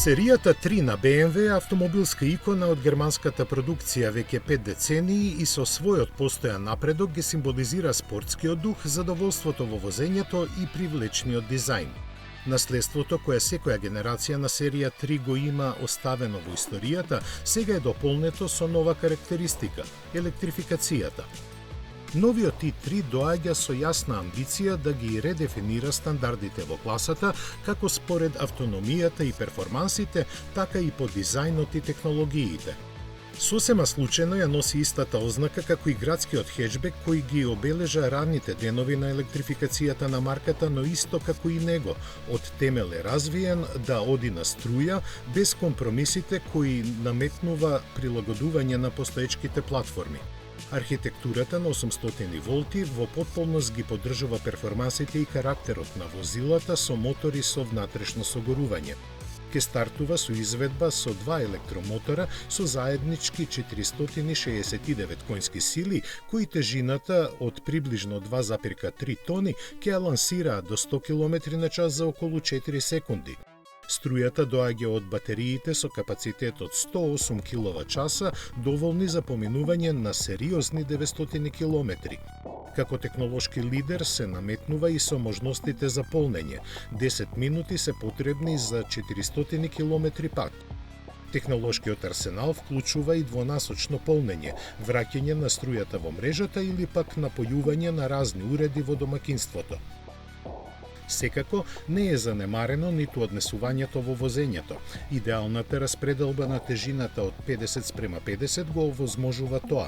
Серијата 3 на BMW е автомобилска икона од германската продукција веќе 5 децении и со својот постојан напредок ги символизира спортскиот дух, задоволството во возењето и привлечниот дизајн. Наследството кое секоја генерација на серија 3 го има оставено во историјата, сега е дополнето со нова карактеристика – електрификацијата. Новиот i3 доаѓа со јасна амбиција да ги редефинира стандардите во класата, како според автономијата и перформансите, така и по дизајнот и технологиите. Сосема случајно ја носи истата ознака како и градскиот хеџбек кој ги обележа ранните денови на електрификацијата на марката, но исто како и него, од темел е развиен да оди на струја, без компромисите кои наметнува прилагодување на постоечките платформи. Архитектурата на 800 волти во потполност ги поддржува перформансите и карактерот на возилата со мотори со внатрешно согорување. Ке стартува со изведба со 2 електромотора со заеднички 469 конски сили, кои тежината од приближно 2,3 тони ќе ја лансираат до 100 км/ч за околу 4 секунди. Струјата доаѓа од батериите со капацитет од 108 киловат-часа, доволни за поминување на сериозни 900 километри. Како технолошки лидер се наметнува и со можностите за полнење. 10 минути се потребни за 400 километри пат. Технолошкиот арсенал вклучува и двонасочно полнење, враќање на струјата во мрежата или пак напојување на разни уреди во домакинството. Секако, не е занемарено ниту однесувањето во возењето. Идеалната распределба на тежината од 50:50 го овозможува тоа.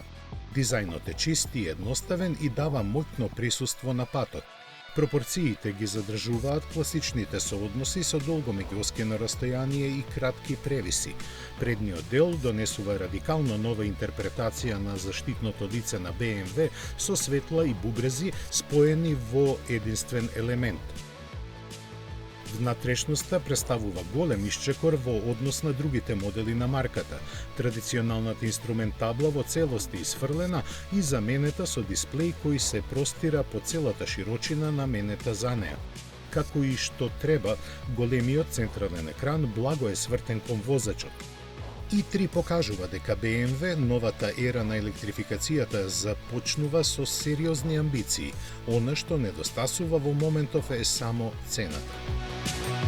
Дизајнот е чист и едноставен и дава моќно присуство на патот. Пропорциите ги задржуваат класичните соодноси со долго меѓуоскено растојание и кратки превиси. Предниот дел донесува радикално нова интерпретација на заштитното лице на BMW со светла и бубрези споени во единствен елемент. Внатрешноста представува голем исчекор во однос на другите модели на марката. Традиционалната инструмент табла во целост е исфрлена и заменета со дисплеј кој се простира по целата широчина на менета за неа. Како и што треба, големиот централен екран благо е свртен кон возачот. i3 покажува дека BMW, новата ера на електрификацијата, започнува со сериозни амбиции. Она што недостасува во моментов е само цената.